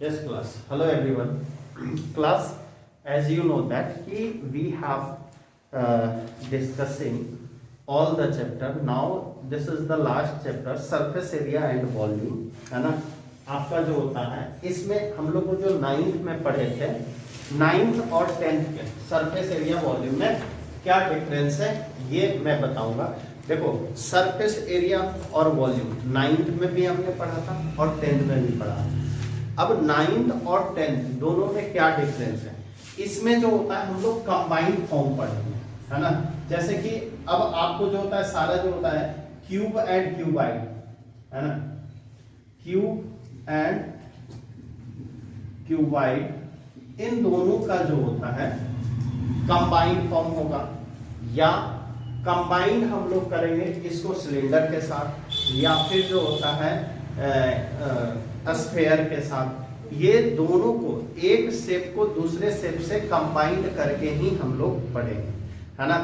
Yes, class. Hello, everyone. Class, as you know that we have discussing all the chapter. Now, this is the last chapter, surface area and volume, है ना? आपका जो होता है इसमें हम लोग को जो 9th में पढ़े थे, 9th और 10th के सरफेस एरिया वॉल्यूम में क्या डिफरेंस है ये मैं बताऊंगा। देखो, सरफेस एरिया और वॉल्यूम 9th में भी हमने पढ़ा था और 10th में भी पढ़ा। अब 9th और 10th दोनों में क्या डिफरेंस है, इसमें जो होता है हम लोग कंबाइंड फॉर्म पढ़ेंगे, है ना। जैसे कि अब आपको जो होता है सारा जो होता है क्यूब एंड क्यूबाइड, है ना, क्यूब एंड क्यूबाइड, इन दोनों का जो होता है कंबाइंड फॉर्म होगा, या कंबाइंड हम लोग करेंगे इसको सिलेंडर के साथ, या फिर जो होता है स्फेयर के साथ। ये दोनों को एक शेप को दूसरे शेप से कंबाइंड करके ही हम लोग पढ़ेंगे, है ना।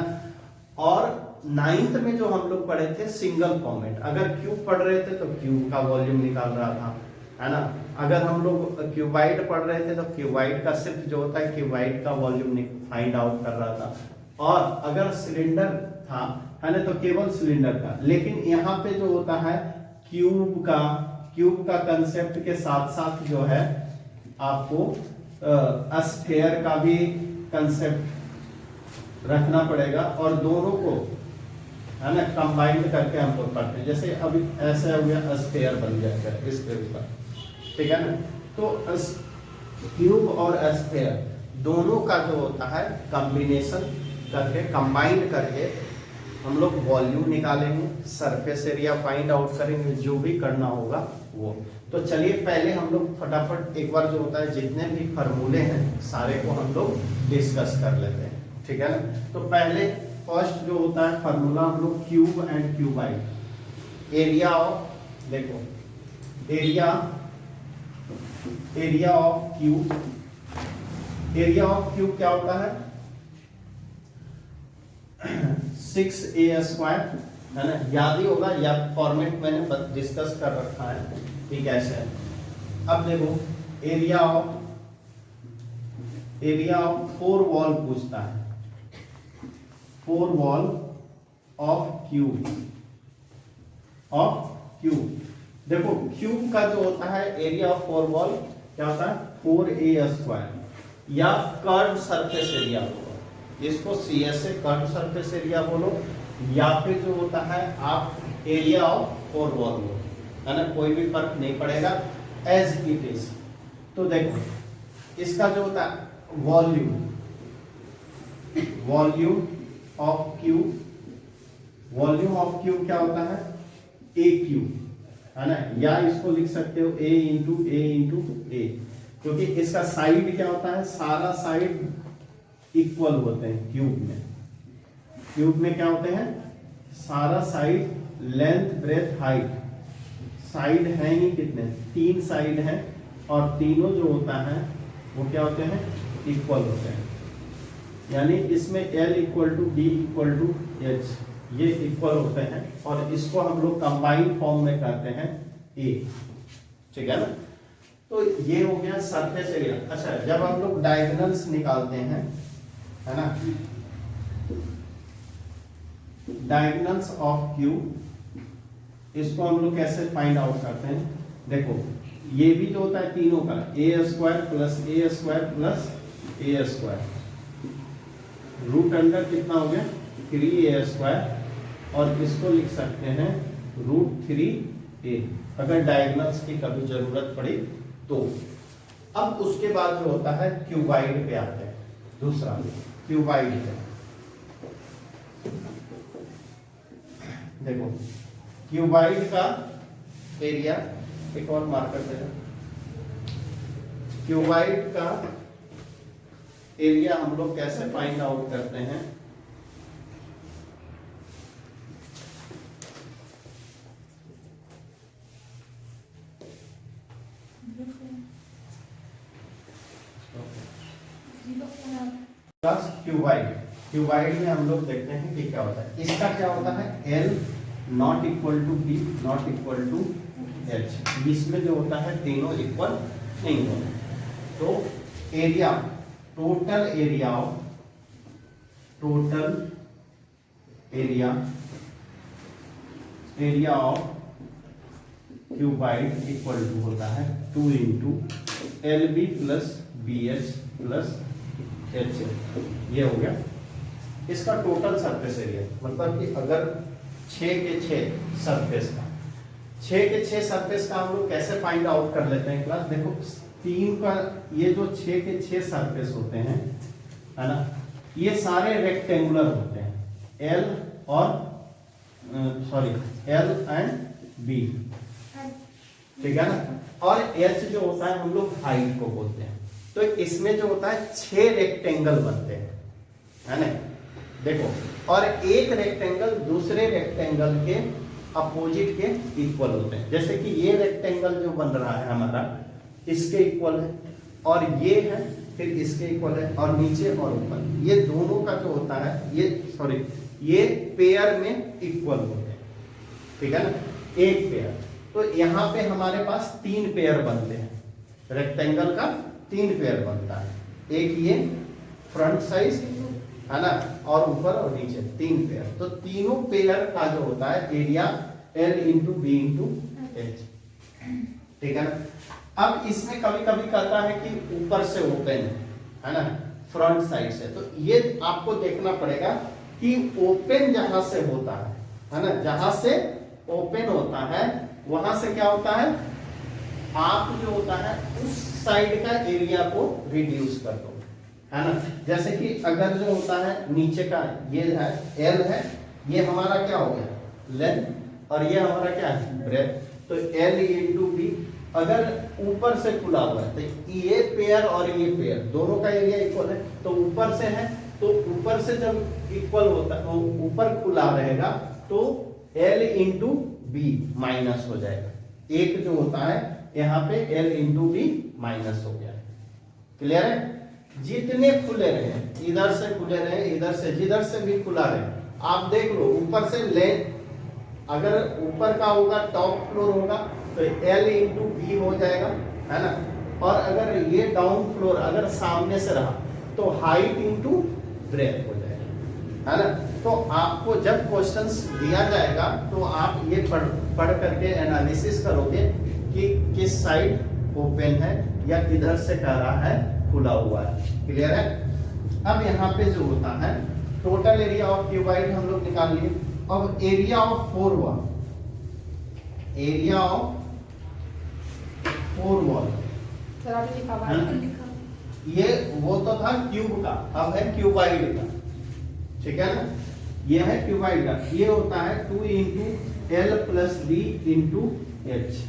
और 9th में जो हम लोग पढ़े थे सिंगल फॉर्मेट, अगर क्यूब पढ़ रहे थे तो क्यूब का वॉल्यूम निकाल रहा था, है ना। अगर हम लोग क्यूबाइड पढ़ रहे थे तो क्यूबाइड का सिर्फ जो होता है क्यूबाइड का वॉल्यूम फाइंड आउट कर रहा था, और अगर सिलेंडर था, है ना, तो केवल सिलेंडर का। लेकिन यहाँ पे जो होता है क्यूब का कंसेप्ट के साथ साथ जो है आपको स्फेयर का भी कंसेप्ट रखना पड़ेगा, और दोनों को, है ना, कंबाइंड करके हम लोग पढ़ते हैं। जैसे अभी ऐसे हो गया स्फेयर बन जाएगा इसके ऊपर, ठीक है ना। तो क्यूब और स्फेयर दोनों का जो होता है कॉम्बिनेशन करके, कंबाइंड करके हम लोग वॉल्यूम निकालेंगे, सरफेस एरिया फाइंड आउट करेंगे, जो भी करना होगा वो। तो चलिए पहले हम लोग फटाफट एक बार जो होता है जितने भी फार्मूले हैं सारे को हम लोग डिस्कस कर लेते हैं, ठीक है ना। तो पहले फर्स्ट जो होता है फार्मूला हम लोग cube and cuboid, area of, देखो एरिया ऑफ क्यूब क्या होता है 6a², है ना, याद ही होगा, या फॉर्मेट मैंने डिस्कस कर रखा है कि कैसे है। अब देखो एरिया ऑफ 4 वॉल पूछता है, 4 वॉल ऑफ क्यूब। देखो क्यूब का जो होता है एरिया ऑफ 4 वॉल क्या होता है 4a², या कर्व सरफेस एरिया होगा, इसको CS से कर्व सरफेस एरिया बोलो, या फिर जो होता है आप एरिया ऑफ 4 वॉल बोलो, है ना, कोई भी फर्क नहीं पड़ेगा, एज इट इज। तो देखो इसका जो होता है वॉल्यूम ऑफ क्यूब क्या होता है ए क्यूब, है ना, या इसको लिख सकते हो A इंटू ए, क्योंकि इसका साइड क्या होता है, सारा साइड इक्वल होते हैं क्यूब में क्या होते हैं, सारा side length breadth height, side है ही कितने 3 साइड है, और तीनों जो होता है वो क्या होते हैं इक्वल होते हैं, यानी इसमें L = D = H, ये इक्वल होते हैं, और इसको हम लोग कंबाइंड फॉर्म में करते हैं A, ठीक है ना। तो ये हो गया सरफेस एरिया। अच्छा, जब हम लोग डायगोनल्स निकालते हैं, है ना, डायगोनल्स ऑफ क्यूब, इसको हम लोग कैसे फाइंड आउट करते हैं, देखो ये भी जो होता है तीनों का a² रूट अंडर कितना हो गया 3a², और इसको लिख सकते हैं √3a, अगर डायगोनल्स की कभी जरूरत पड़ी तो। अब उसके बाद जो होता है क्यूबाइड पे आते हैं, दूसरा क्यूबाइड है। देखो क्यूबाइड का एरिया, एक और मार्कर देना, क्यूबाइड का एरिया हम लोग कैसे फाइंड आउट करते हैं, क्यूबाइड में हम लोग देखते हैं कि क्या होता है। इसका क्या होता है L ≠ B ≠ H, इसमें जो होता है तीनों इक्वल नहीं होगा। तो area, total area of cuboid equal to होता है 2 into L B plus B H plus H. ये हो गया इसका टोटल सरफेस एरिया। मतलब कि अगर 6 के 6 सरफेस का 6 के 6 सरफेस का हम लोग कैसे फाइंड आउट कर लेते हैं क्लास? देखो 3 का ये जो 6 के 6 सरफेस होते हैं, है ना, ये सारे रेक्टेंगुलर होते हैं, एल एंड बी, ठीक है ना। और एच जो होता है हम लोग हाइट को बोलते हैं। तो इसमें जो होता है 6 रेक्टेंगल बनते हैं, है ना। देखो, और एक रेक्टेंगल दूसरे रेक्टेंगल के अपोजिट के इक्वल होते हैं। जैसे कि ये रेक्टेंगल जो बन रहा है हमारा इसके इक्वल है, और ये है फिर इसके इक्वल है, और नीचे और ऊपर ये दोनों का जो होता है ये पेयर में इक्वल होते हैं, ठीक है ना, एक पेयर। तो यहाँ पे हमारे पास 3 पेयर बनते हैं, रेक्टेंगल का 3 पेयर बनता है। एक ये फ्रंट साइज, है ना, और ऊपर और नीचे 3 पेयर। तो तीनों पेयर का जो होता है area L into B into H, ठीक है ना। अब इसमें कभी कभी कहता है कि ऊपर से ओपन है ना, फ्रंट साइड से। तो ये आपको देखना पड़ेगा कि ओपन जहां से होता है ना, जहां से ओपन होता है वहां से क्या होता है, आप जो होता है उस साइड का एरिया को रिड्यूस कर दो, है ना। जैसे कि अगर जो होता है नीचे का ये है L है, ये हमारा क्या हो गया लेंथ, और ये हमारा क्या है ब्रेथ। तो L इंटू बी, अगर ऊपर से खुला हुआ है तो ये पेयर और ये पेयर दोनों का एरिया इक्वल है। तो ऊपर से है तो ऊपर से जब इक्वल होता है, ऊपर खुला रहेगा तो L इंटू बी माइनस हो जाएगा। एक जो होता है यहाँ पे L इंटू बी माइनस हो गया। क्लियर है? जितने खुले रहे, इधर से खुले रहे, इधर से जिधर से भी खुला रहे, आप देख लो ऊपर से लेंथ, अगर ऊपर का होगा टॉप फ्लोर होगा तो L इंटू बी हो जाएगा, है ना। और अगर ये डाउन फ्लोर अगर सामने से रहा तो हाइट इंटू ब्रेथ हो जाएगा, है ना। तो आपको जब क्वेश्चंस दिया जाएगा तो आप ये पढ़ करके एनालिसिस करोगे कि किस साइड ओपन है या किधर से कह रहा है खुला हुआ है। क्लियर है? अब यहाँ पे जो होता है टोटल एरिया ऑफ क्यूबाइड हम लोग निकाल लिए। अब area of 4 wall, area of 4 wall, ये वो तो था क्यूब का, अब है क्यूबाइड का, ठीक है ना। ये है क्यूबाइड का, ये होता है 2 into L plus B into H.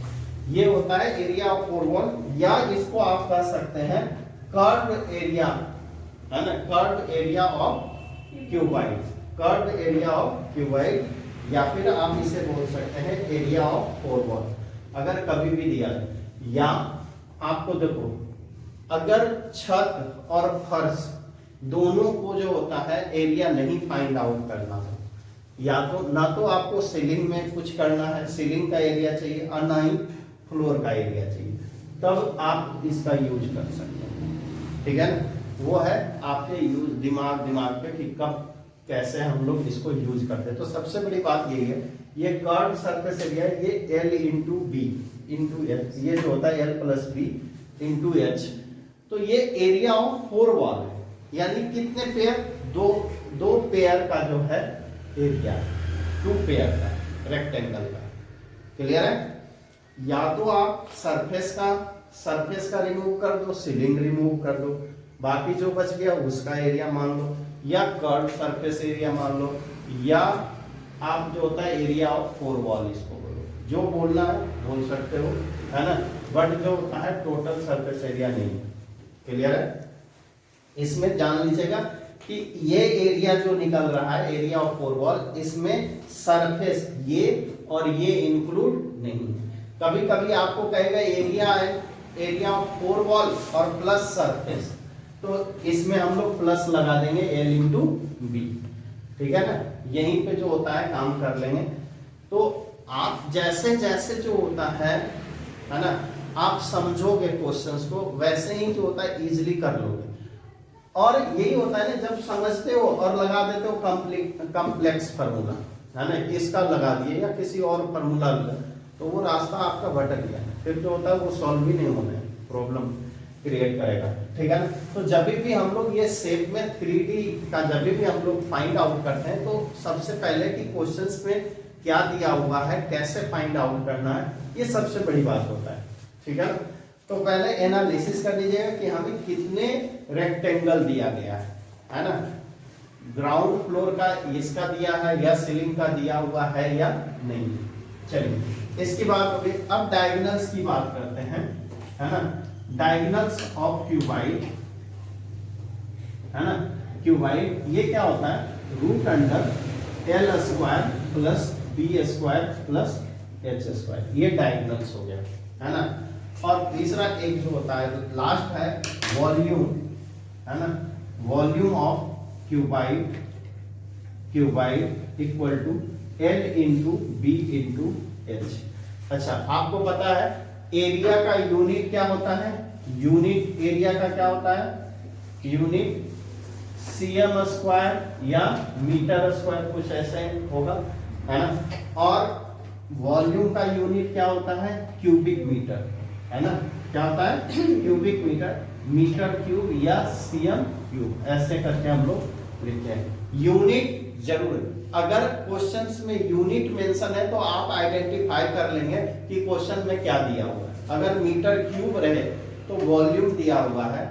ये होता है एरिया ऑफ 4 वॉल, या इसको आप कह सकते हैं कर्व एरिया, है ना, curve area of cuboid, curve area of cuboid, या फिर आप इसे बोल सकते हैं एरिया ऑफ 4 वॉल अगर कभी भी दिया। या आपको देखो अगर छत और फर्श दोनों को जो होता है एरिया नहीं फाइंड आउट करना हो, या तो ना तो आपको सीलिंग में कुछ करना है, सीलिंग का एरिया चाहिए, और ना ही फ्लोर का एरिया चाहिए, तब आप इसका यूज कर सकते हैं, ठीक है ना। वो है आपके यूज दिमाग पे कि कब कैसे हम लोग इसको यूज करते हैं। तो सबसे बड़ी बात यही है, ये कर्व सरफेस एरिया ये L into B into H, ये जो होता है L plus B into H. तो ये एरिया ऑफ 4 वॉल है, यानी कितने पेयर, दो पेयर का जो है एरिया, 2 पेयर का रेक्टेंगल का। क्लियर है? या तो आप सरफेस का रिमूव कर दो, सीलिंग रिमूव कर दो, बाकी जो बच गया उसका एरिया मान लो, या कर्व सरफेस एरिया मान लो, या आप जो होता है एरिया ऑफ 4 वॉल इसको बोलो, जो बोलना है बोल सकते हो, है ना। बट जो होता है टोटल सरफेस एरिया नहीं। क्लियर है? इसमें जान लीजिएगा कि ये एरिया जो निकल रहा है एरिया ऑफ 4 वॉल, इसमें सरफेस ये और ये इंक्लूड नहीं है। कभी कभी आपको कहेगा एरिया है एरिया ऑफ 4 वॉल और प्लस सरफेस, तो इसमें हम लोग प्लस लगा देंगे L इंटू बी, ठीक है ना। यहीं पे जो होता है काम कर लेंगे। तो आप जैसे जैसे जो होता है ना, आप समझोगे क्वेश्चंस को वैसे ही जो होता है इजीली कर लोगे। और यही होता है ना, जब समझते हो और लगा देते हो कॉम्प्लेक्स फार्मूला, है ना, इसका लगा दिए या किसी और फार्मूला तो वो रास्ता आपका भटक गया, फिर जो होता है वो सॉल्व भी नहीं होना है, प्रॉब्लम क्रिएट करेगा। ठीक है ना। तो जब भी हम लोग ये शेप में 3D का जब भी हम लोग फाइंड आउट करते हैं, तो सबसे पहले कि क्वेश्चंस में क्या दिया हुआ है, कैसे फाइंड आउट करना है, ये सबसे बड़ी बात होता है। ठीक है ना। तो पहले एनालिसिस कर लीजिएगा कि हमें कितने रेक्टेंगल दिया गया है ना, ग्राउंड फ्लोर का इसका दिया है या सीलिंग का दिया हुआ है या नहीं। चलिए इसकी बात हो गई। अब डायगोनल्स की बात करते हैं, है ना। डायगोनल्स ऑफ क्यूबाइड, है ना, क्यूबाइड ये क्या होता है, root under L square plus B square plus H square, ये डायगोनल्स हो गया, है ना। और तीसरा एक जो होता है लास्ट है वॉल्यूम, है ना, volume of cuboid, cuboid equal to L into B into H. अच्छा, आपको पता है एरिया का यूनिट क्या होता है, यूनिट एरिया का क्या होता है, यूनिट सीएम स्क्वायर या मीटर स्क्वायर, कुछ ऐसे होगा, है ना। और वॉल्यूम का यूनिट क्या होता है, क्यूबिक मीटर, है ना, क्या होता है क्यूबिक मीटर, मीटर क्यूब या सीएम क्यूब, ऐसे करके हम लोग लिखते हैं। यूनिट जरूर, अगर क्वेश्चंस में यूनिट मेंशन है तो आप आइडेंटिफाई कर लेंगे कि क्वेश्चन में क्या दिया हुआ है। अगर मीटर क्यूब रहे तो वॉल्यूम दिया हुआ है,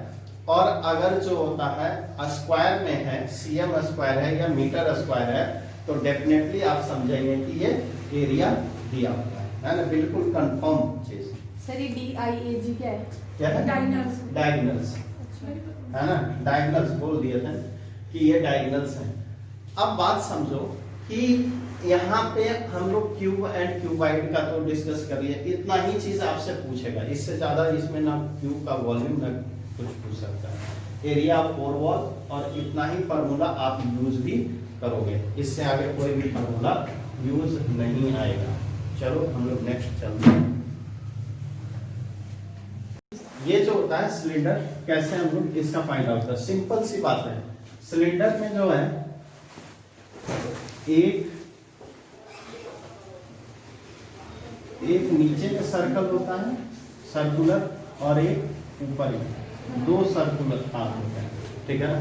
और अगर जो होता है स्क्वायर में है, सीएम स्क्वायर है या मीटर स्क्वायर है, तो डेफिनेटली आप समझेंगे कि ये एरिया दिया हुआ है ना, बिल्कुल कंफर्म चीज। सर ये DIAG क्या है? क्या है? डायगोनल्स। डायगोनल्स, है ना, डायगोनल्स बोल दिए थे कि ये डायगोनल्स हैं। अब बात समझो कि यहाँ पे हम लोग क्यूब एंड क्यूबाइड का तो डिस्कस कर लिए, इतना ही चीज आपसे पूछेगा, इससे ज्यादा इसमें ना क्यूब का वॉल्यूम ना कुछ पूछ सकता है। एरिया ऑफ फोर वॉल, और इतना ही फार्मूला आप यूज भी करोगे, इससे आगे कोई भी फार्मूला यूज नहीं आएगा। चलो हम लोग नेक्स्ट चलते हैं। ये जो होता है सिलेंडर, कैसे हम लोग इसका फाइंड आउट करते हैं, सिंपल सी बात है। सिलेंडर में जो है एक नीचे में सर्कल होता है सर्कुलर, और एक ऊपर ही, दो सर्कुलर पार्ट होते हैं। ठीक है ना।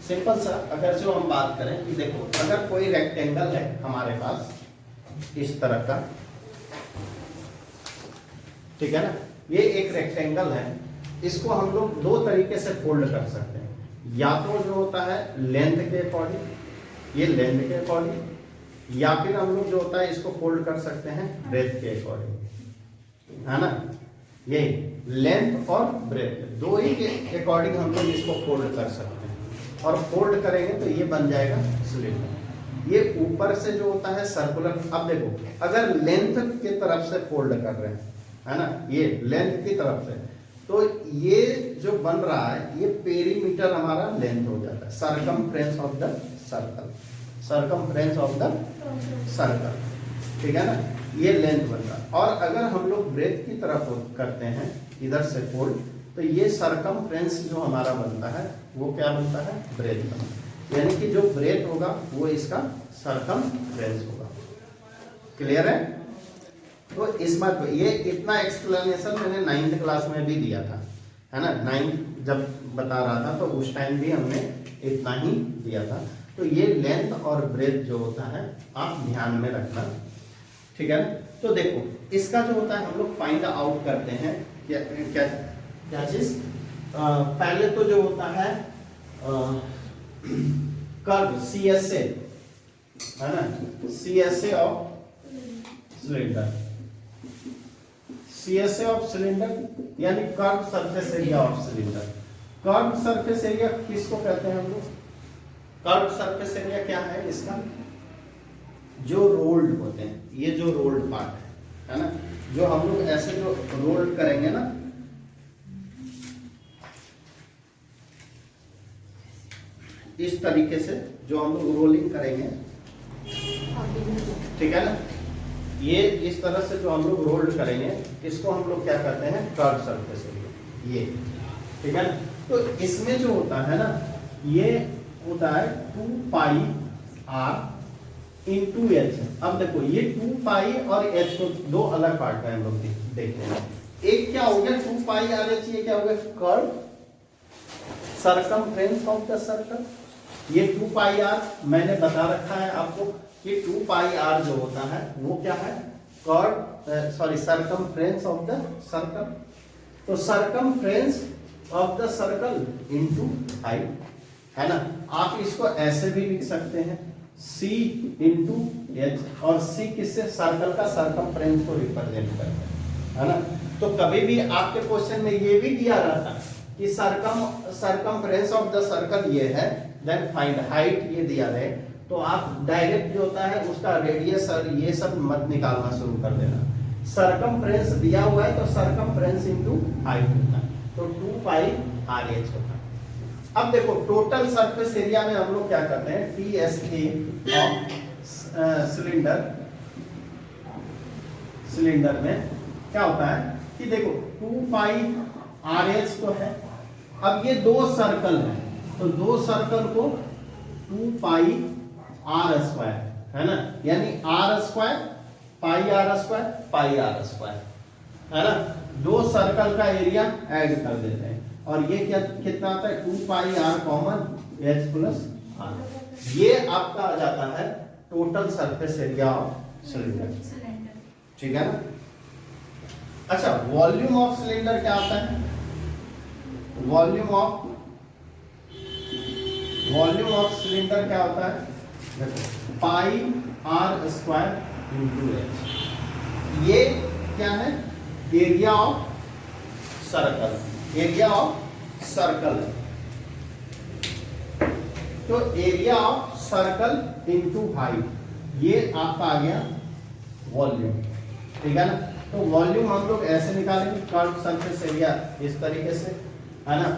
सिंपल सा अगर जो हम बात करें कि देखो, अगर कोई रेक्टेंगल है हमारे पास इस तरह का, ठीक है ना, ये एक रेक्टेंगल है, इसको हम लोग दो तरीके से फोल्ड कर सकते हैं। या तो जो होता है लेंथ के अकॉर्डिंग, ये लेंथ के अकॉर्डिंग, या फिर हम लोग जो होता है इसको फोल्ड कर सकते हैं ब्रेथ के अकॉर्डिंग, है ना। ये लेंथ और ब्रेथ दो ही के अकॉर्डिंग हम लोग इसको फोल्ड कर सकते हैं, और फोल्ड करेंगे तो ये बन जाएगा सिलेंडर। ये ऊपर से जो होता है सर्कुलर। अब देखो, अगर लेंथ की तरफ से फोल्ड कर रहे हैं, है ना, ये लेंथ की तरफ से, तो ये जो बन रहा है ये पेरीमीटर हमारा लेंथ हो जाता है, circumference of the circle, circumference of the circle. ठीक है ना, ये लेंथ बन रहा है। और अगर हम लोग ब्रेथ की तरफ करते हैं इधर से फोल्ड, तो ये सरकमफ्रेंस जो हमारा बनता है वो क्या बनता है, ब्रेथ बनता है। यानी कि जो ब्रेथ होगा वो इसका सरकमफ्रेंस होगा। क्लियर है। तो इस बात पे ये इतना एक्सप्लेनेशन मैंने 9th क्लास में भी दिया था, है ना। 9th जब बता रहा था तो उस टाइम भी हमने इतना ही दिया था। तो ये लेंथ और ब्रेथ जो होता है आप ध्यान में रखना। ठीक है ना। तो देखो इसका जो होता है हम लोग फाइंड आउट करते हैं क्या क्या क्या चीज। पहले तो जो होता है कर्व CSA, है ना, CSA of cylinder, CSA of cylinder यानी curve surface area of cylinder. Curve surface area किसको कहते हैं हम लोग, कर्व सरफेस एरिया क्या है इसका, जो रोल्ड होते हैं, ये जो रोल्ड पार्ट है ना, जो हम लोग ऐसे जो रोल्ड करेंगे ना, इस तरीके से जो हम लोग रोलिंग करेंगे, ठीक है ना, ये इस तरह से जो हम लोग रोल्ड करेंगे इसको हम लोग क्या कहते हैं, कर्व सरफेस एरिया, ये ठीक है ना। तो इसमें जो होता है ना, ये होता है 2 पाई आर इंटू एच। अब देखो ये 2 पाई और एच को दो अलग पार्ट में हम लोग देखते हैं। एक क्या हो गया 2 पाई आर एच, ये क्या हो गया curve circumference of the circle. ये 2 पाई आर मैंने बता रखा है आपको कि 2 पाई आर जो होता है वो क्या है, curve sorry circumference of the circle. तो circumference of the circle into height, है ना। आप इसको ऐसे भी लिख सकते हैं c इंटू एच, और c किससे, सर्कल का सरकमफ्रेंस को रिप्रेजेंट करता है ना। तो कभी भी आपके क्वेश्चन में ये भी दिया रहता है कि सरकमफ्रेंस ऑफ द सर्कल ये है, देन फाइंड हाइट ये दिया रहे, तो आप डायरेक्ट जो होता है उसका रेडियस और ये सब मत निकालना शुरू कर देना। सरकमफ्रेंस दिया हुआ है तो सरकमफ्रेंस इनटू हाइट होता है, तो 2 पाई आर एच होता है। अब देखो टोटल सरफेस एरिया में हम लोग क्या करते हैं, T S A of cylinder में क्या होता है कि देखो 2 पाई आर एच तो है। अब ये दो सर्कल है, तो दो सर्कल को 2 पाई आर स्क्वायर, है ना, यानी R square pi are square pi are square, है ना। दो सर्कल का एरिया ऐड कर देते हैं, और ये क्या कितना आता है 2 pi r common h plus r. ये आपका आ जाता है total surface area of cylinder, ठीक है ना। अच्छा, वॉल्यूम ऑफ सिलेंडर क्या आता है, वॉल्यूम ऑफ सिलेंडर क्या होता है, देखो pi are square into H. ये क्या है, area of circle, area of circle. तो area of circle into height, ये आपका आ गया वॉल्यूम, ठीक है ना। तो वॉल्यूम हम लोग ऐसे निकालेंगे, कर्व सरफेस एरिया इस तरीके से, है ना।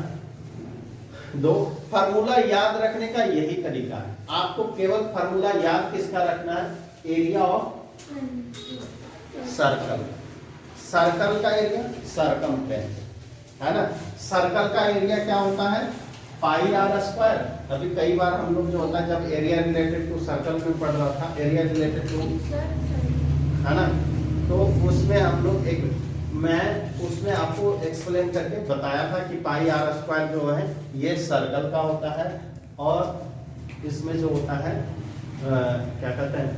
दो फार्मूला याद रखने का यही तरीका है, आपको केवल फार्मूला याद किसका रखना है, एरिया ऑफ सर्कल, सर्कल का एरिया सरकमफ्रेंस, है ना। सर्कल का एरिया क्या होता है, पाई आर स्क्वायर। अभी कई बार हम लोग जो होता है जब एरिया रिलेटेड टू सर्कल में पढ़ रहा था, एरिया रिलेटेड टू, है ना, तो उसमें हम लोग मैं उसमें आपको एक्सप्लेन करके बताया था कि पाई आर स्क्वायर जो है ये सर्कल का होता है, और इसमें जो होता है क्या कहते हैं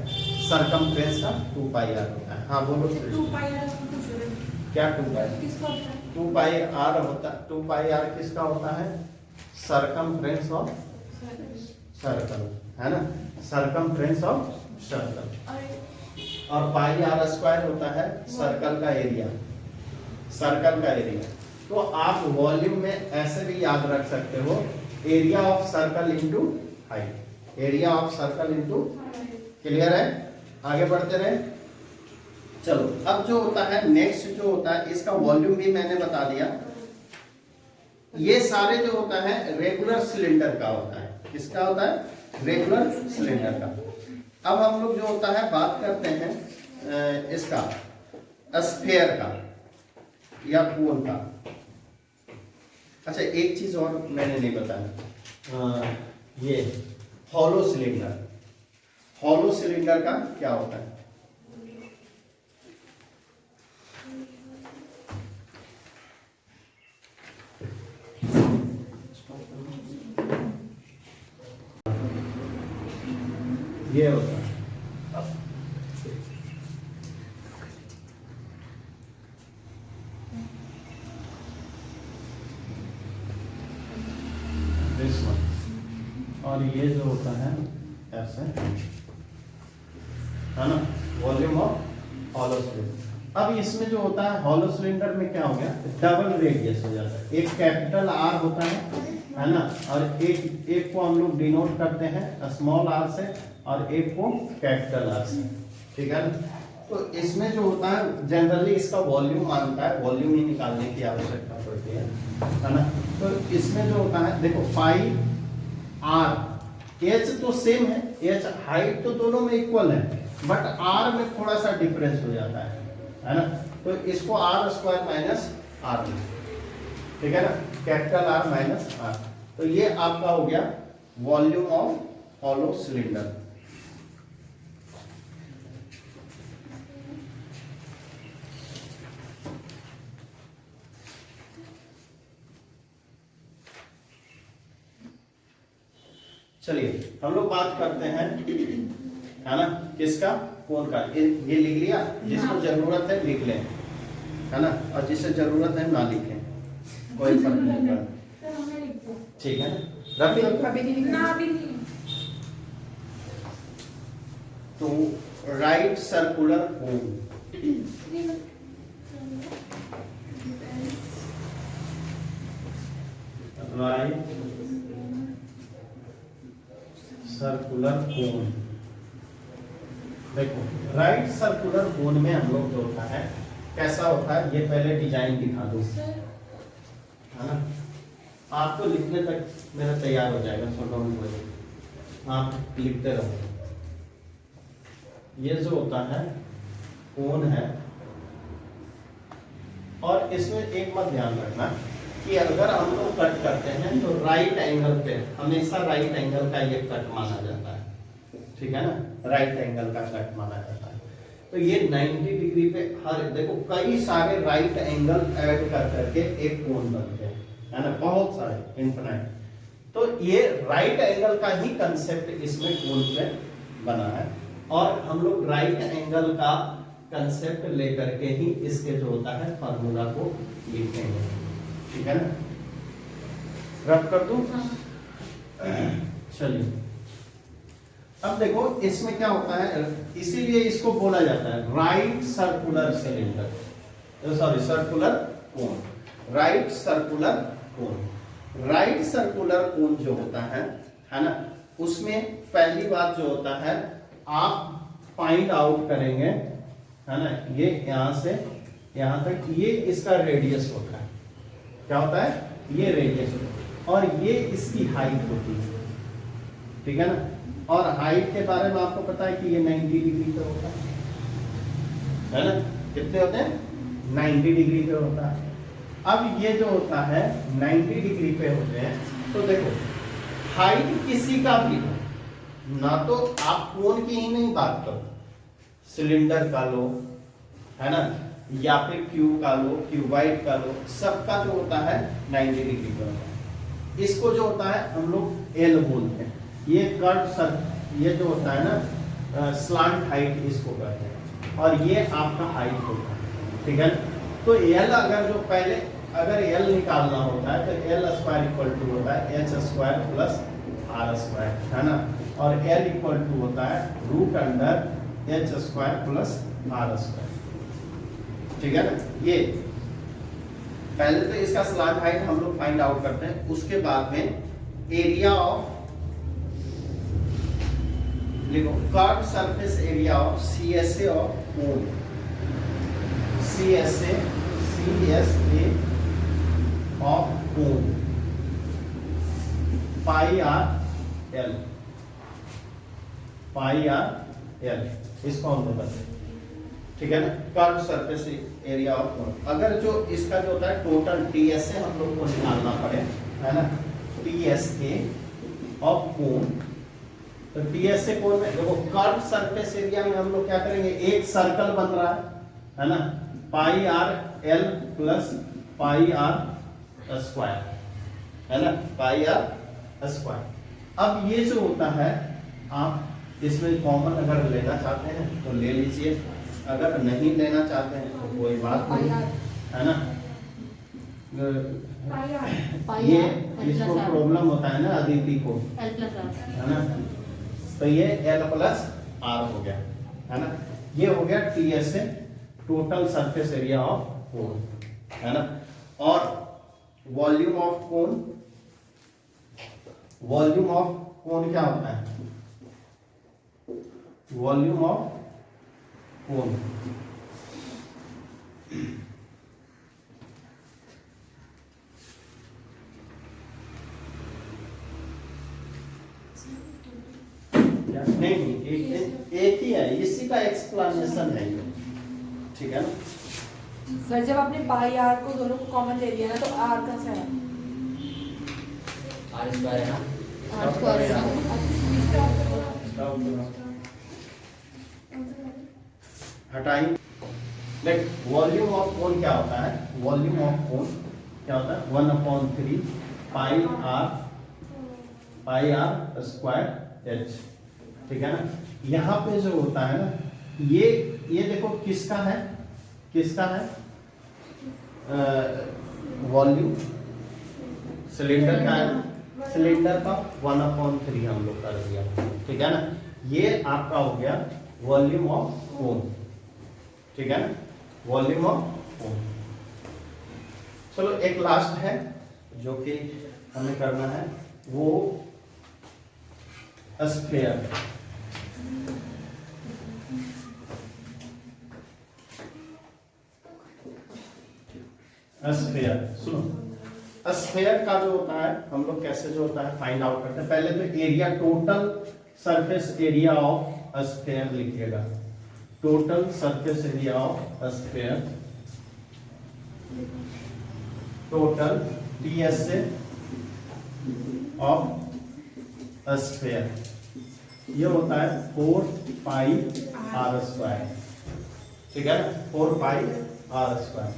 सरकमफ्रेंस का 2 पाई आर होता है। हाँ बोलो, 2 पाई आर क्या 2 पाई, किसका होता है, 2 पाई आर होता है, 2 पाई आर किसका होता है, सरकमफ्रेंस ऑफ सर्कल, है ना, सरकमफ्रेंस ऑफ सर्कल। और पाई आर स्क्वायर होता है सर्कल का एरिया, सर्कल का एरिया। तो आप वॉल्यूम में ऐसे भी याद रख सकते हो, area of circle into height, area of circle into, clear है। आगे बढ़ते रहे, चलो। अब जो होता है नेक्स्ट जो होता है, इसका वॉल्यूम भी मैंने बता दिया। ये सारे जो होता है रेगुलर सिलेंडर का होता है, किसका होता है, रेगुलर सिलेंडर का। अब हम लोग जो होता है बात करते हैं इसका स्फीयर का या कोन का। अच्छा, एक चीज और मैंने नहीं बताया, ये हॉलो सिलेंडर, हॉलो सिलेंडर का क्या होता है, ये होता है दिस वन, और ये जो होता है ऐसे, है ना, वॉल्यूम ऑफ हॉलो सिलेंडर। अब इसमें जो होता है हॉलो सिलेंडर में क्या हो गया, डबल रेडियस हो जाता है। एक कैपिटल आर होता है ना, और एक को हम लोग डिनोट करते हैं स्मॉल आर से, और एक को कैपिटल आर से, ठीक है ना। तो इसमें जो होता है जनरली इसका वॉल्यूम मानता है, वॉल्यूम ही निकालने की आवश्यकता पड़ती है ना। तो इसमें जो होता है देखो पाई आर, एच तो सेम है, एच हाइट तो दोनों में इक्वल है, बट आर में थोड़ा सा डिफरेंस हो जाता है ना। तो इसको आर स्क्वायर माइनस आर, ठीक है ना, कैपिटल आर माइनस आर। तो ये आपका हो गया वॉल्यूम ऑफ हॉलो सिलेंडर। चलिए हम लोग बात करते हैं, है ना, किसका, कोन का। ये लिख लिया, जिसको जरूरत है लिख लें, है ना, और जिसे जरूरत है ना लिखें, कोई फर्क नहीं पड़ता, ठीक है ना। रख लो। तो right circular cone, right circular cone. देखो राइट सर्कुलर कोन में हम लोग जो होता है कैसा होता है, ये पहले डिजाइन दिखा दो, है ना, आपको लिखने तक मेरा तैयार हो जाएगा, सो डोंट वरी, आप लिखते रहो। ये जो होता है कोन है, और इसमें एक बात ध्यान रखना कि अगर हम लोग कट करते हैं तो राइट एंगल पे हमेशा राइट एंगल का ये कट माना जाता है, ठीक है ना, राइट एंगल का कट माना जाता है। तो ये 90 डिग्री पे हर, देखो कई सारे राइट एंगल ऐड कर करके एक कोन बनते हैं, है ना, बहुत सारे, इनफिनिट। तो ये राइट एंगल का ही कंसेप्ट इसमें कोन पे बना है, और हम लोग राइट एंगल का कंसेप्ट लेकर के ही इसके जो होता है फार्मूला को लिखेंगे, ठीक है ना। रब कर दूं? चलिए अब देखो इसमें क्या होता है, इसीलिए इसको बोला जाता है right circular cylinder, sorry circular cone, right circular cone. Right circular cone जो होता है ना, उसमें पहली बात जो होता है आप फाइंड आउट करेंगे, है ना, ये यहां से यहां तक ये इसका रेडियस होता है, क्या होता है, ये रेडियस होता है, और ये इसकी हाइट होती है, ठीक है ना। और हाइट के बारे में आपको पता है कि ये 90 डिग्री पे होता है ना, कितने होते हैं, 90 डिग्री पे होता है। अब ये जो होता है 90 डिग्री पे होते हैं, तो देखो हाइट किसी का भी हो ना, तो आप कोन की ही नहीं बात करो, सिलेंडर का लो, है ना, या फिर क्यूब का लो, क्यूबाइड का लो, सबका जो होता है 90 डिग्री पे होता है। इसको जो होता है हम लोग एल बोलते हैं, ये कर्व सर, ये जो होता है ना स्लांट हाइट इसको कहते हैं, और ये आपका हाइट होता है, ठीक है। तो एल अगर जो पहले अगर एल निकालना होता है तो एल स्क्वायर इक्वल टू होता है H square plus R square, है ना, और एल इक्वल टू होता है root under H square plus R square, ठीक है ना। ये पहले तो इसका स्लांट हाइट हम लोग फाइंड आउट करते हैं, उसके बाद में एरिया ऑफ, लिखो curve surface area of CSA of cone, CSA of cone pi r L, pi r L, इसको हम लोग बताते हैं, ठीक है ना, curve surface area of cone. अगर जो इसका जो होता है टोटल TSA हम लोग को निकालना पड़े, है ना, TSA ऑफ कोन, तो TSA कोन में देखो कर्व सरफेस एरिया में हम लोग क्या करेंगे, एक सर्कल बन रहा है ना, pi r l plus pi are square, है ना, पाई आर स्क्वायर। अब ये जो होता है आप इसमें कॉमन अगर लेना चाहते हैं तो ले लीजिए, अगर नहीं लेना चाहते हैं तो कोई बात नहीं, है ना। ये इसको प्रॉब्लम होता है ना अदिति को, है ना, तो ये L प्लस आर हो गया, है ना, ये हो गया TSA total surface area of cone, है ना। और volume of cone, volume of cone क्या होता है, वॉल्यूम ऑफ कोन क्या नहीं एक ही है, इसी का एक्सप्लेनेशन है ये, ठीक है ना। सर जब आपने बाई आर को दोनों को कॉमन ले लिया ना तो आर का से है आर स्क्वायर है ना। आर स्क्वायर है हटाई। देख वॉल्यूम ऑफ कोन क्या होता है, वॉल्यूम ऑफ कोन क्या होता है 1/3 पाई आर स्क्वायर एच, ठीक है ना। यहाँ पे जो होता है ना ये देखो किसका है वॉल्यूम सिलेंडर का है, सिलेंडर का 1/3 हम लोग कर दिया, ठीक है ना। ये आपका हो गया वॉल्यूम ऑफ कोन, ठीक है ना, वॉल्यूम ऑफ कोन। चलो एक लास्ट है जो कि हमें करना है, वो स्फीयर। स्फीयर सुनो, स्फीयर का जो होता है हम लोग कैसे जो होता है फाइंड आउट करते हैं। पहले तो area, total surface area of sphere लिखिएगा, total surface area of sphere, total TSA of sphere, ये होता है 4 पाई आर स्क्वायर, ठीक है ना, 4 पाई आर स्क्वायर।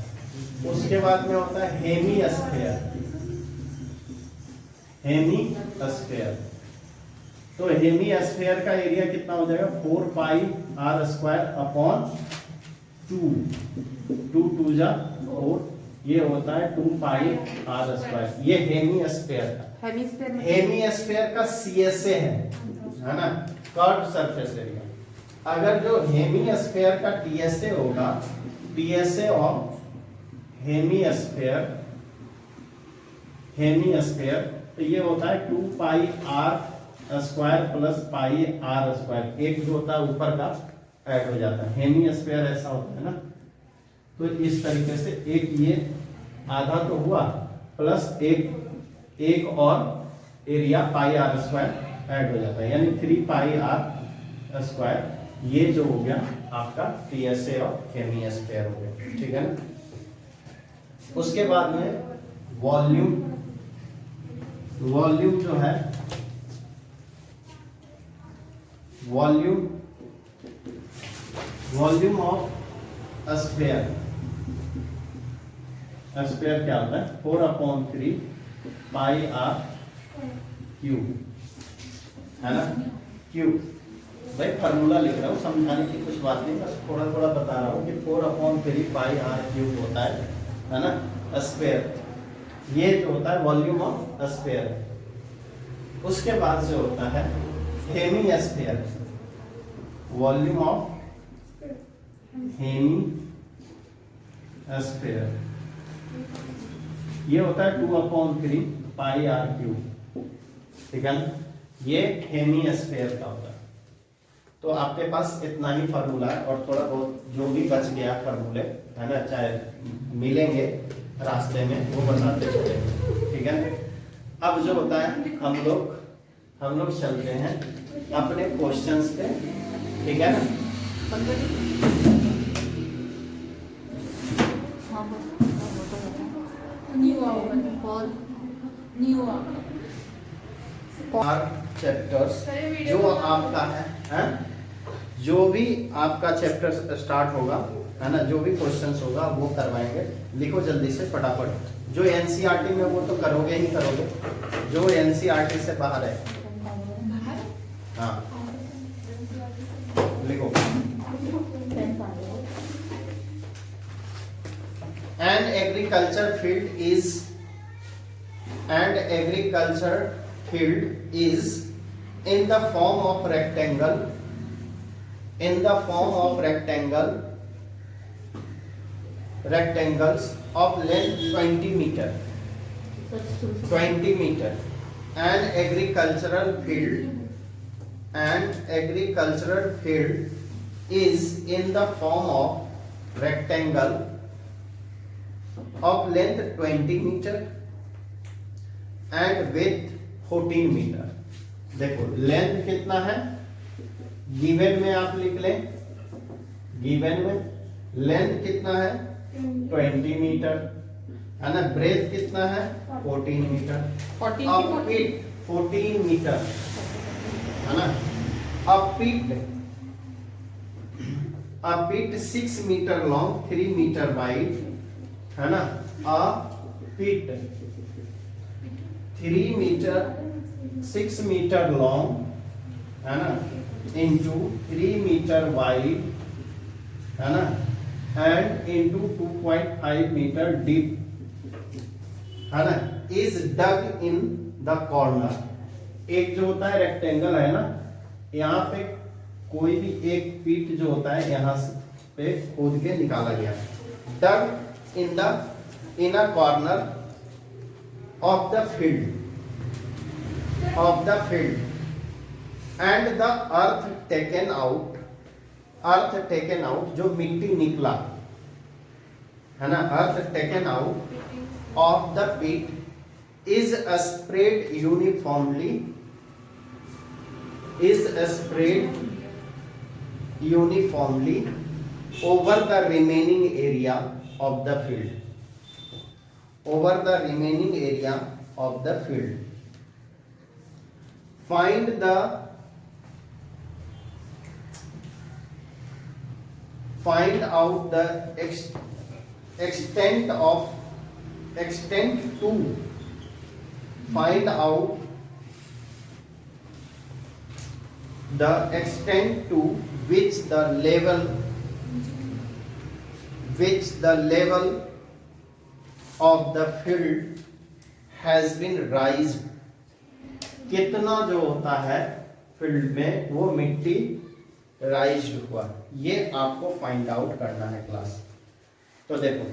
उसके बाद में होता है हेमी स्फीयर, हेमी स्फीयर। तो हेमी स्फीयर का एरिया कितना हो जाएगा 4 पाई आर स्क्वायर अपॉन 2 2 जा 4, ये होता है 2 पाई आर स्क्वायर। ये हेमी स्फीयर का, हेमी स्फीयर का CSA है ना, कर्व सरफेस एरिया। अगर जो हेमी स्फीयर का TSA होगा, TSA ऑफ हेमी स्फीयर, तो ये होता है 2 pi are square plus pi are square, एक जो होता है ऊपर का ऐड हो जाता है। हेमी स्फीयर ऐसा होता है ना, तो इस तरीके से एक ये आधा तो हुआ प्लस एक और area pi are square add हो जाता है, यानी 3 पाई आर स्क्वायर। ये जो हो गया आपका TSA और हेमी स्फीयर हो गया, ठीक है ना। उसके बाद में वॉल्यूम जो है वॉल्यूम ऑफ स्फीयर क्या होता है 4/3 पाई आर क्यूब, है ना, क्यूब। भाई फार्मूला लिख रहा हूँ, समझाने की कुछ बात नहीं, बस थोड़ा थोड़ा बता रहा हूँ कि 4/3 पाई आर क्यूब होता है ना स्फीयर। ये जो होता है वॉल्यूम ऑफ स्फीयर। उसके बाद से होता है hemisphere, volume of hemisphere, ये होता है 2/3 पाई आर क्यूब, ठीक है ना। ये हेमी स्फीयर का होता है। तो आपके पास इतना ही फार्मूला है, और थोड़ा बहुत जो भी बच गया फार्मूले है ना, चाहे मिलेंगे रास्ते में वो बताते चलेंगे, ठीक है ना। अब जो होता है हम लोग चलते हैं अपने क्वेश्चंस पे, ठीक है ना। चैप्टर्स जो आपका है, जो भी आपका चैप्टर स्टार्ट होगा है ना, जो भी क्वेश्चंस होगा वो करवाएंगे। लिखो जल्दी से फटाफट, जो NCERT में वो तो करोगे ही करोगे, जो NCERT से बाहर है हाँ लिखो। And agriculture field is in the form of rectangles of length 20 meter, and agricultural field is in the form of rectangle of length 20 meter and width 14 meter। देखो लेंथ कितना है गिवन में आप लिख लें, गिवन में लेंथ कितना है 20 मीटर है ना, ब्रेथ कितना है 14 मीटर, 14 अब की पीट 14 मीटर है ना, अब पीट 6 मीटर लॉन्ग 3 मीटर वाइड है ना, अ पीट 3 मीटर 6 मीटर लॉन्ग है ना इंटू 3 मीटर वाइड है ना एंड इंटू 2.5 मीटर डीप है ना, is dug in the corner. एक जो होता है रेक्टेंगल है ना, यहाँ पे कोई भी एक पीट जो होता है यहाँ पे खोद के निकाला गया, dug in the inner corner of the field and the earth taken out जो मिट्टी निकला है ना, earth taken out of the pit is spread uniformly over the remaining area of the field. Find out the extent to which the level of the field has been raised. कितना जो होता है field में वो मिट्टी rise हुआ, ये आपको फाइंड आउट करना है क्लास। तो देखो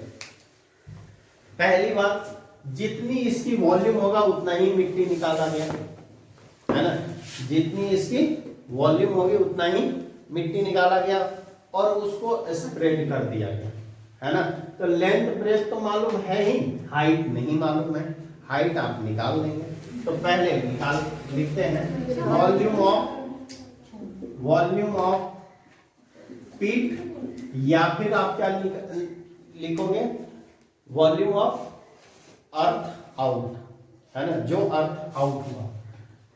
पहली बात, जितनी इसकी वॉल्यूम होगा उतना ही मिट्टी निकाला गया है ना, जितनी इसकी वॉल्यूम होगी उतना ही मिट्टी निकाला गया और उसको स्प्रेड कर दिया गया है ना। तो लेंथ ब्रेथ तो मालूम है ही, हाइट नहीं मालूम है, हाइट आप निकाल लेंगे। तो पहले लिखते हैं वॉल्यूम ऑफ पीट, या फिर आप क्या लिखोगे वॉल्यूम ऑफ अर्थ आउट है ना, जो अर्थ आउट हुआ,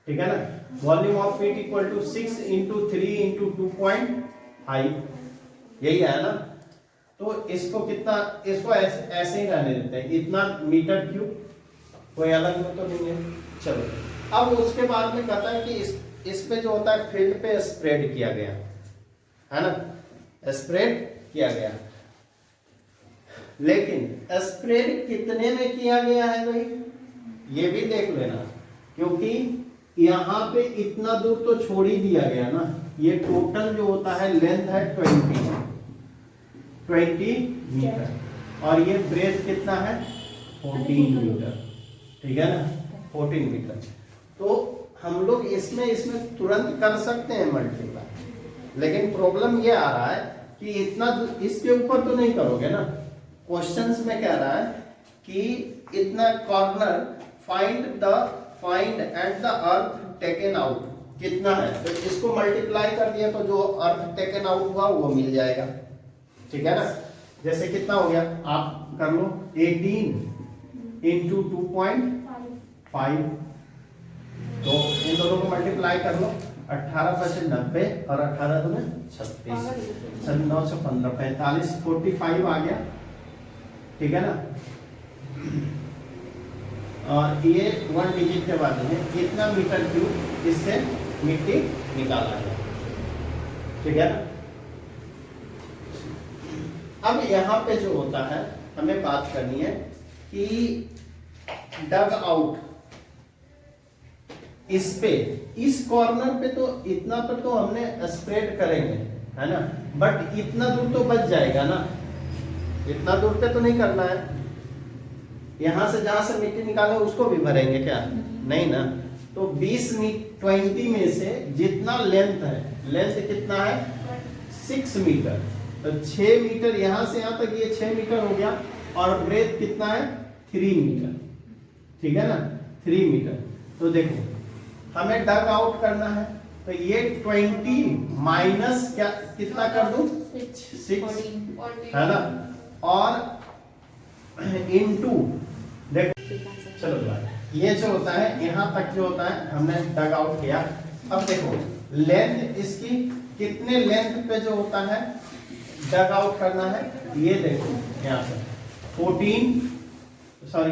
ठीक है ना। वॉल्यूम ऑफ पीट इक्वल टू 6 इंटू 3 इंटू 2.5, यही है ना। तो इसको कितना, इसको ऐसे ही रहने देते हैं, इतना मीटर क्यूब, कोई अलग में तो नहीं है। चलो अब उसके बाद में कहता है कि इस पे जो होता है फील्ड पे स्प्रेड किया गया है ना, स्प्रेड किया गया, लेकिन स्प्रेड कितने में किया गया है भाई ये भी देख लेना, क्योंकि यहाँ पे इतना दूर तो छोड़ ही दिया गया ना। ये टोटल जो होता है लेंथ है 20 मीटर और ये ब्रेथ कितना है 14 मीटर, ठीक है ना, 14 मीटर। तो हम लोग इसमें तुरंत कर सकते हैं मल्टीप्लाई, लेकिन प्रॉब्लम ये आ रहा है कि इतना इसके ऊपर तो नहीं करोगे ना। क्वेश्चंस में कह रहा है कि इतना corner find and the earth taken out कितना है, तो इसको मल्टीप्लाई कर दिया तो जो अर्थ टेकन आउट हुआ वो मिल जाएगा, ठीक है ना। जैसे कितना हो गया आप कर लो 18 इंटू 2.5, तो इन दोनों को मल्टीप्लाई कर लो, 18 × 90 और 18 × 36, 915, 45, 45 आ गया, ठीक है ना। और ये 1 डिजिट के बाद में कितना मीटर क्यूब इससे मिट्टी निकाला है, ठीक है ना। अब यहाँ पे जो होता है हमें बात करनी है कि डग आउट, इस कॉर्नर पे तो इतना पर तो हमने स्प्रेड करेंगे है ना, बट इतना दूर तो बच जाएगा ना, इतना दूर पे तो नहीं करना है। यहां से जहां से मिट्टी निकाले उसको भी भरेंगे क्या, नहीं ना। तो 20 में से जितना लेंथ है, लेंथ कितना है 6 मीटर, तो 6 मीटर यहां से यहां तक ये 6 मीटर हो गया, और ब्रेथ कितना है 3 मीटर, ठीक है ना, 3 मीटर। तो देखो हमें डग आउट करना है, तो ये 20 माइनस क्या कितना कर दूं 6 है ना, और इनटू देखो चलो भाई ये जो होता है यहाँ तक जो होता है हमने डग आउट किया। अब देखो लेंथ इसकी कितने लेंथ पे जो होता है डग आउट करना है, ये देखो यहाँ पे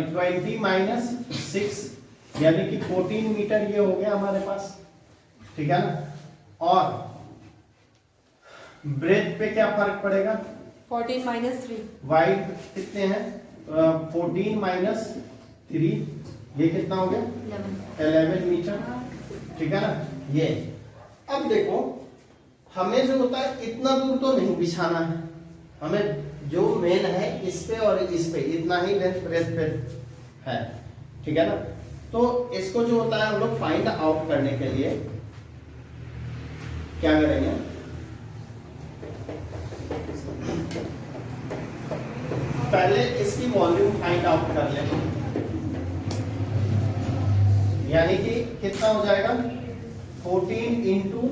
20 माइनस 6 यानी कि 14 मीटर ये हो गया हमारे पास, ठीक है ना। और ब्रेथ पे क्या फर्क पड़ेगा 14 माइनस 3 वाइड कितने हैं 14 माइनस 3 ये कितना हो गया 11 मीटर, ठीक है ना। ये अब देखो हमें जो होता है इतना दूर तो नहीं बिछाना है, हमें जो मेन है इस पे और इस पे इतना ही लेंथ ब्रेथ पे है, ठीक है ना। तो इसको जो होता है हम लोग फाइंड आउट करने के लिए क्या करेंगे, पहले इसकी वॉल्यूम फाइंड आउट कर लेंगे, यानी कि कितना हो जाएगा 14 into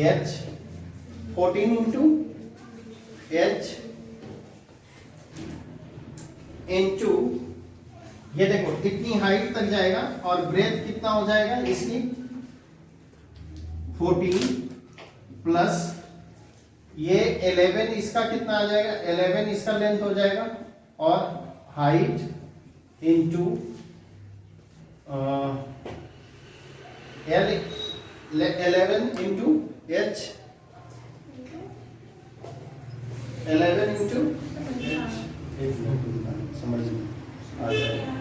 H 14 into H into ये देखो इतनी हाइट तक जाएगा, और ब्रेथ कितना हो जाएगा इसकी 14 प्लस ये 11 इसका कितना आ जाएगा 11 इसका लेंथ हो जाएगा, और height into L 11 into H 11 into समझ आ जाएगा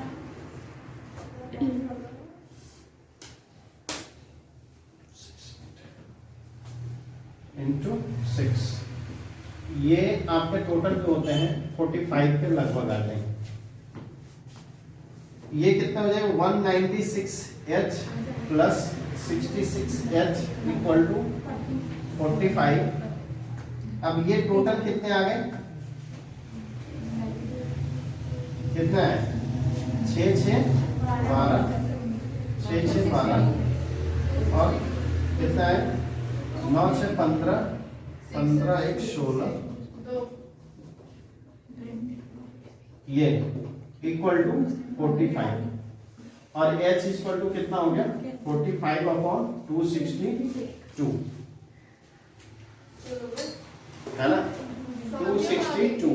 इंटू 6, ये आपके टोटल जो होते हैं 45 के लगभग आ जाएंगे। ये कितना हो जाएगा 196H plus 66H equal to 45। अब ये टोटल कितने आ गए, कितना है 6 6 12 6 6 12 और कितना है 9 6 15 15 1 16 ये इक्वल टू 45, और H इक्वल टू कितना हो गया 45 अपॉन 262 है ना 262।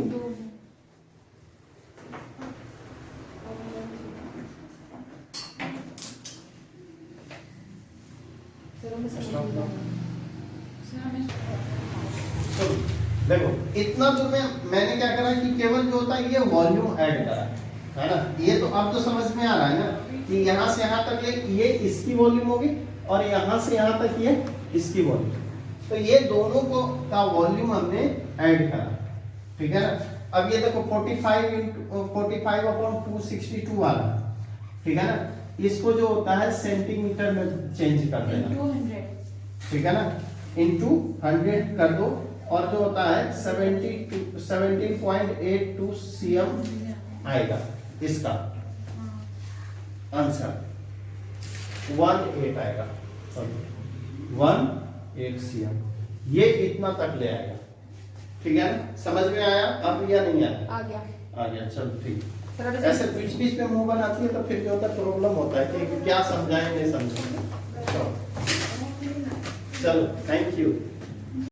तो देखो इतना तो मैंने क्या करा कि केवल जो होता है ये वॉल्यूम ऐड करा है ना, ये तो अब तो समझ में आ रहा है ना कि यहाँ से यहाँ तक ये इसकी वॉल्यूम होगी और यहाँ से यहाँ तक ये इसकी वॉल्यूम, तो ये दोनों को का वॉल्यूम हमने ऐड करा, ठीक है ना। अब ये देखो 45 अपॉन 262 वाला, ठीक है ना, इसको जो होता है सेंटीमीटर में चेंज कर देना, ठीक है ना, इंटू 100 कर दो, और जो होता है 17.82 cm आएगा इसका आंसर 18 आएगा, 18 cm, ये इतना तक ले आएगा, ठीक है ना। समझ में आया अब या नहीं आया? आ गया। आ गया, चलो ठीक। ऐसे बीच बीच में मुंह बनाती है तो फिर जो होता है प्रॉब्लम होता है कि क्या समझाएं नहीं समझाएं। चलो थैंक यू।